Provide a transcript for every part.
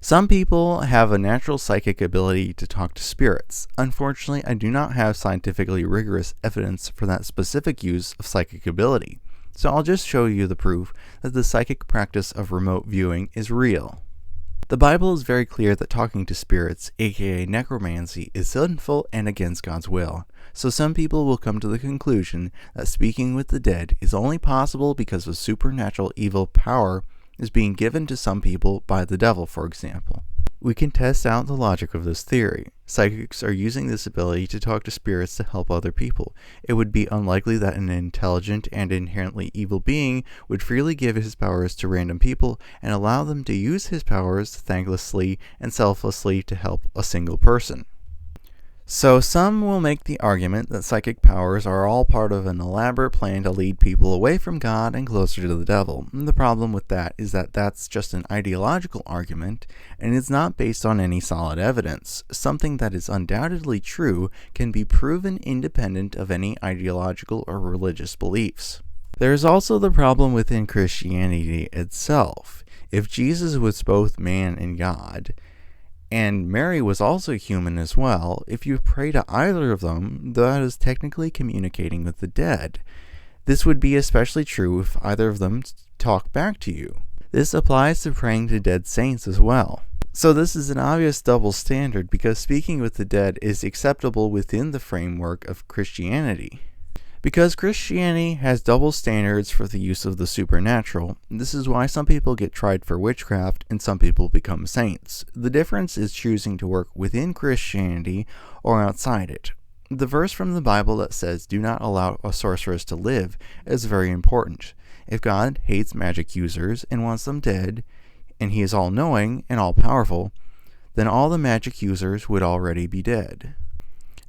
Some people have a natural psychic ability to talk to spirits. Unfortunately, I do not have scientifically rigorous evidence for that specific use of psychic ability, so I'll just show you the proof that the psychic practice of remote viewing is real. The Bible is very clear that talking to spirits, aka necromancy, is sinful and against God's will. So some people will come to the conclusion that speaking with the dead is only possible because of supernatural evil power is being given to some people by the devil, for example. We can test out the logic of this theory. Psychics are using this ability to talk to spirits to help other people. It would be unlikely that an intelligent and inherently evil being would freely give his powers to random people and allow them to use his powers thanklessly and selflessly to help a single person. So some will make the argument that psychic powers are all part of an elaborate plan to lead people away from God and closer to the devil. And the problem with that is that that's just an ideological argument, and it's not based on any solid evidence. Something that is undoubtedly true can be proven independent of any ideological or religious beliefs. There is also the problem within Christianity itself. If Jesus was both man and God, and Mary was also human as well, if you pray to either of them, that is technically communicating with the dead. This would be especially true if either of them talk back to you. This applies to praying to dead saints as well. So this is an obvious double standard because speaking with the dead is acceptable within the framework of Christianity. Because Christianity has double standards for the use of the supernatural, this is why some people get tried for witchcraft and some people become saints. The difference is choosing to work within Christianity or outside it. The verse from the Bible that says, "Do not allow a sorceress to live," is very important. If God hates magic users and wants them dead, and He is all-knowing and all-powerful, then all the magic users would already be dead.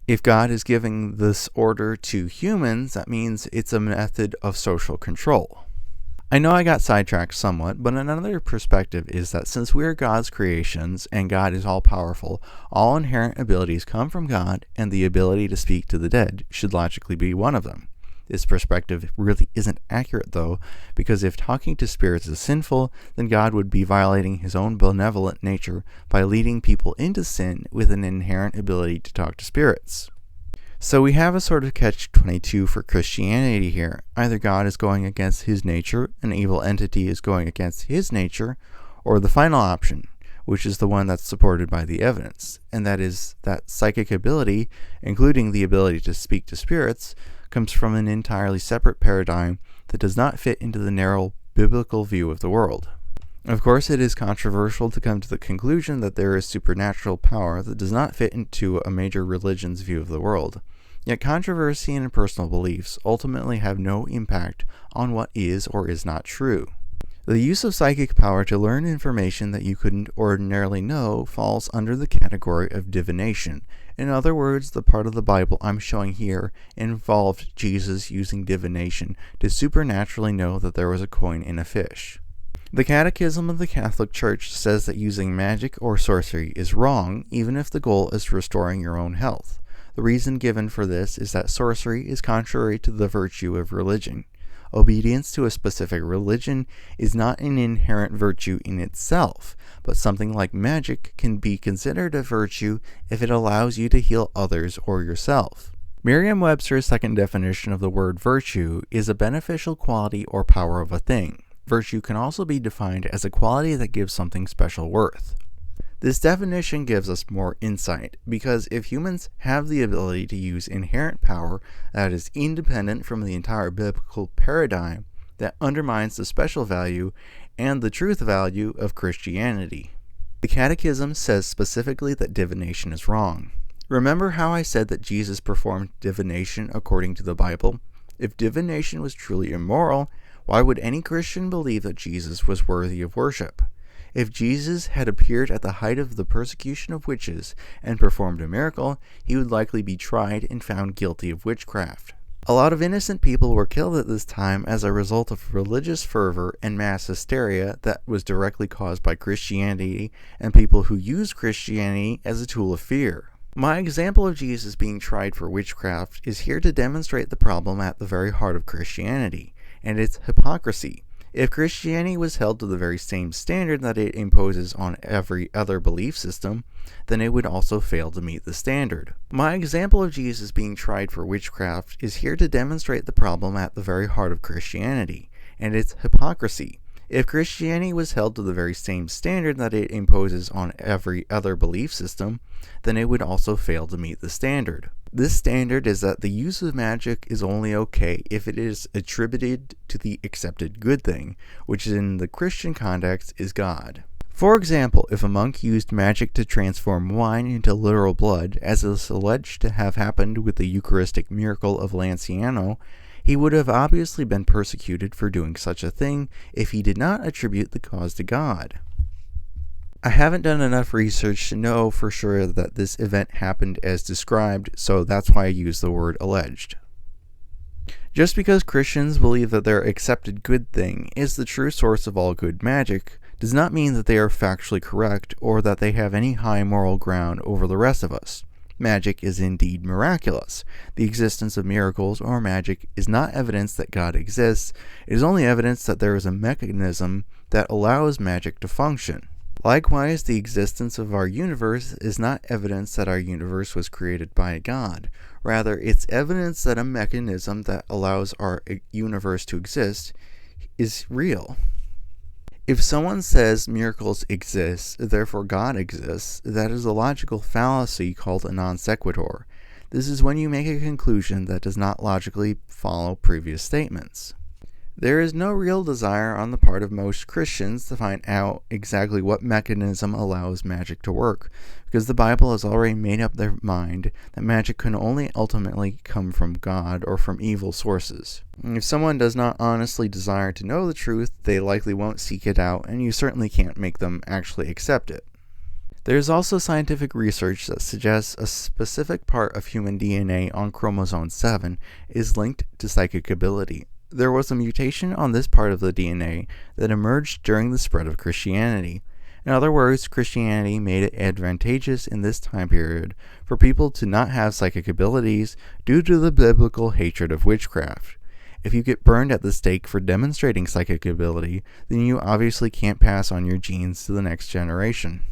If God is giving this order to humans, that means it's a method of social control. I know I got sidetracked somewhat, but another perspective is that since we are God's creations and God is all-powerful, all inherent abilities come from God, and the ability to speak to the dead should logically be one of them. This perspective really isn't accurate though, because if talking to spirits is sinful, then God would be violating His own benevolent nature by leading people into sin with an inherent ability to talk to spirits. So we have a sort of catch-22 for Christianity here. Either God is going against His nature, an evil entity is going against His nature, or the final option, which is the one that's supported by the evidence, and that is that psychic ability, including the ability to speak to spirits, comes from an entirely separate paradigm that does not fit into the narrow biblical view of the world. Of course, it is controversial to come to the conclusion that there is supernatural power that does not fit into a major religion's view of the world. Yet controversy and personal beliefs ultimately have no impact on what is or is not true. The use of psychic power to learn information that you couldn't ordinarily know falls under the category of divination. In other words, the part of the Bible I'm showing here involved Jesus using divination to supernaturally know that there was a coin in a fish. The Catechism of the Catholic Church says that using magic or sorcery is wrong, even if the goal is restoring your own health. The reason given for this is that sorcery is contrary to the virtue of religion. Obedience to a specific religion is not an inherent virtue in itself, but something like magic can be considered a virtue if it allows you to heal others or yourself. Merriam-Webster's second definition of the word virtue is a beneficial quality or power of a thing. Virtue can also be defined as a quality that gives something special worth. This definition gives us more insight, because if humans have the ability to use inherent power that is independent from the entire biblical paradigm, that undermines the special value and the truth value of Christianity. The Catechism says specifically that divination is wrong. Remember how I said that Jesus performed divination according to the Bible? If divination was truly immoral, why would any Christian believe that Jesus was worthy of worship? If Jesus had appeared at the height of the persecution of witches and performed a miracle, he would likely be tried and found guilty of witchcraft. A lot of innocent people were killed at this time as a result of religious fervor and mass hysteria that was directly caused by Christianity and people who used Christianity as a tool of fear. My example of Jesus being tried for witchcraft is here to demonstrate the problem at the very heart of Christianity, and its hypocrisy. If Christianity was held to the very same standard that it imposes on every other belief system, then it would also fail to meet the standard. My example of Jesus being tried for witchcraft is here to demonstrate the problem at the very heart of Christianity, and its hypocrisy. If Christianity was held to the very same standard that it imposes on every other belief system, then it would also fail to meet the standard. This standard is that the use of magic is only okay if it is attributed to the accepted good thing, which in the Christian context is God. For example, if a monk used magic to transform wine into literal blood, as is alleged to have happened with the Eucharistic miracle of Lanciano, he would have obviously been persecuted for doing such a thing if he did not attribute the cause to God. I haven't done enough research to know for sure that this event happened as described, so that's why I use the word alleged. Just because Christians believe that their accepted good thing is the true source of all good magic does not mean that they are factually correct or that they have any high moral ground over the rest of us. Magic is indeed miraculous. The existence of miracles or magic is not evidence that God exists. It is only evidence that there is a mechanism that allows magic to function. Likewise, the existence of our universe is not evidence that our universe was created by God. Rather, it's evidence that a mechanism that allows our universe to exist is real. If someone says miracles exist, therefore God exists, that is a logical fallacy called a non sequitur. This is when you make a conclusion that does not logically follow previous statements. There is no real desire on the part of most Christians to find out exactly what mechanism allows magic to work, because the Bible has already made up their mind that magic can only ultimately come from God or from evil sources. If someone does not honestly desire to know the truth, they likely won't seek it out, and you certainly can't make them actually accept it. There is also scientific research that suggests a specific part of human DNA on chromosome 7 is linked to psychic ability. There was a mutation on this part of the DNA that emerged during the spread of Christianity. In other words, Christianity made it advantageous in this time period for people to not have psychic abilities due to the biblical hatred of witchcraft. If you get burned at the stake for demonstrating psychic ability, then you obviously can't pass on your genes to the next generation.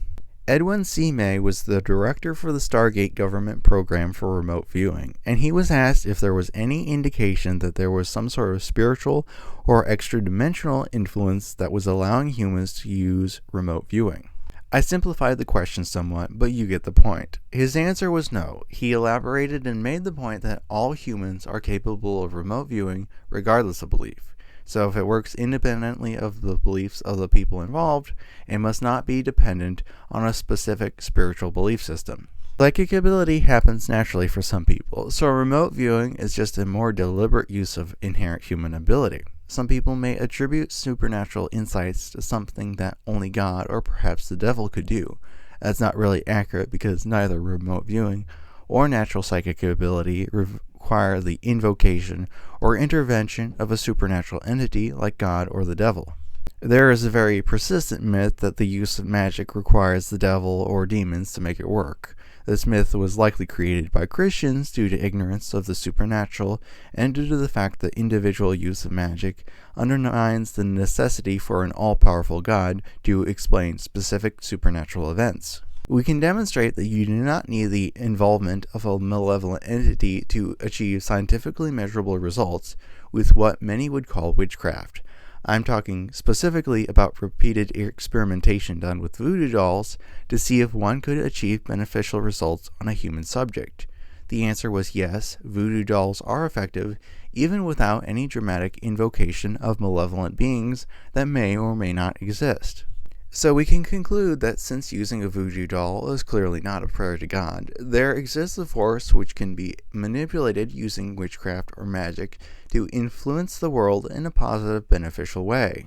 Edwin C. May was the director for the Stargate government program for remote viewing, and he was asked if there was any indication that there was some sort of spiritual or extra-dimensional influence that was allowing humans to use remote viewing. I simplified the question somewhat, but you get the point. His answer was no. He elaborated and made the point that all humans are capable of remote viewing regardless of belief. So if it works independently of the beliefs of the people involved, it must not be dependent on a specific spiritual belief system. Psychic ability happens naturally for some people, so remote viewing is just a more deliberate use of inherent human ability. Some people may attribute supernatural insights to something that only God or perhaps the devil could do. That's not really accurate because neither remote viewing or natural psychic ability require the invocation or intervention of a supernatural entity like God or the devil. There is a very persistent myth that the use of magic requires the devil or demons to make it work. This myth was likely created by Christians due to ignorance of the supernatural and due to the fact that individual use of magic undermines the necessity for an all-powerful God to explain specific supernatural events. We can demonstrate that you do not need the involvement of a malevolent entity to achieve scientifically measurable results with what many would call witchcraft. I'm talking specifically about repeated experimentation done with voodoo dolls to see if one could achieve beneficial results on a human subject. The answer was yes, voodoo dolls are effective even without any dramatic invocation of malevolent beings that may or may not exist. So we can conclude that since using a voodoo doll is clearly not a prayer to God, there exists a force which can be manipulated using witchcraft or magic to influence the world in a positive, beneficial way.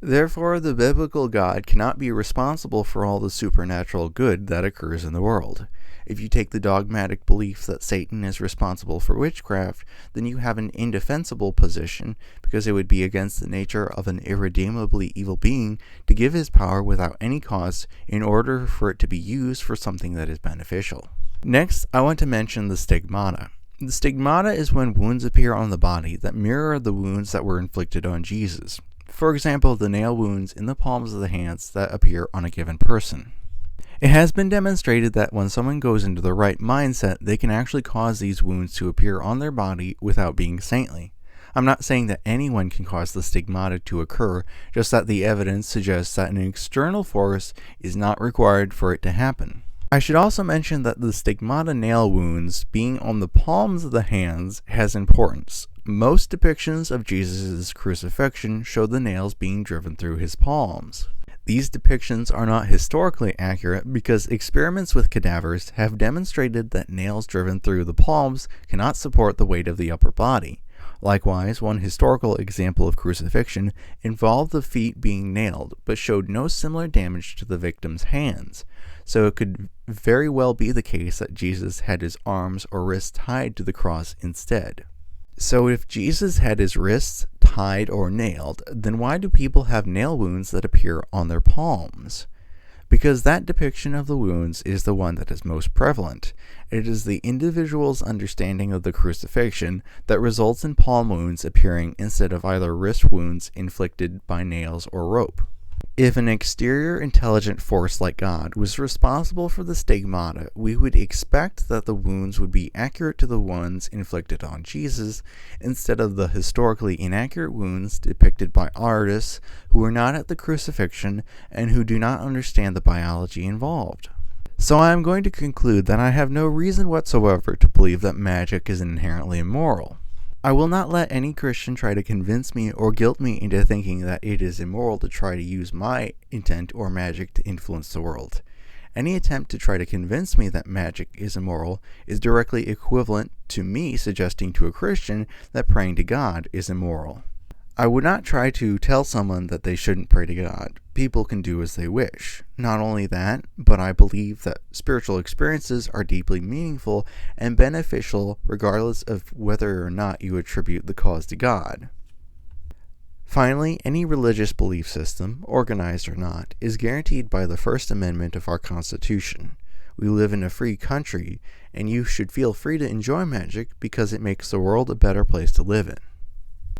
Therefore, the biblical God cannot be responsible for all the supernatural good that occurs in the world. If you take the dogmatic belief that Satan is responsible for witchcraft, then you have an indefensible position because it would be against the nature of an irredeemably evil being to give his power without any cause in order for it to be used for something that is beneficial. Next, I want to mention the stigmata. The stigmata is when wounds appear on the body that mirror the wounds that were inflicted on Jesus. For example, the nail wounds in the palms of the hands that appear on a given person. It has been demonstrated that when someone goes into the right mindset, they can actually cause these wounds to appear on their body without being saintly. I'm not saying that anyone can cause the stigmata to occur, just that the evidence suggests that an external force is not required for it to happen. I should also mention that the stigmata nail wounds being on the palms of the hands has importance. Most depictions of Jesus' crucifixion show the nails being driven through his palms. These depictions are not historically accurate because experiments with cadavers have demonstrated that nails driven through the palms cannot support the weight of the upper body. Likewise, one historical example of crucifixion involved the feet being nailed, but showed no similar damage to the victim's hands. So it could very well be the case that Jesus had his arms or wrists tied to the cross instead. So if Jesus had his wrists tied or nailed, then why do people have nail wounds that appear on their palms? Because that depiction of the wounds is the one that is most prevalent. It is the individual's understanding of the crucifixion that results in palm wounds appearing instead of either wrist wounds inflicted by nails or rope. If an exterior intelligent force like God was responsible for the stigmata, we would expect that the wounds would be accurate to the ones inflicted on Jesus, instead of the historically inaccurate wounds depicted by artists who were not at the crucifixion and who do not understand the biology involved. So I am going to conclude that I have no reason whatsoever to believe that magic is inherently immoral. I will not let any Christian try to convince me or guilt me into thinking that it is immoral to try to use my intent or magic to influence the world. Any attempt to try to convince me that magic is immoral is directly equivalent to me suggesting to a Christian that praying to God is immoral. I would not try to tell someone that they shouldn't pray to God. People can do as they wish. Not only that, but I believe that spiritual experiences are deeply meaningful and beneficial regardless of whether or not you attribute the cause to God. Finally, any religious belief system, organized or not, is guaranteed by the First Amendment of our Constitution. We live in a free country, and you should feel free to enjoy magic because it makes the world a better place to live in.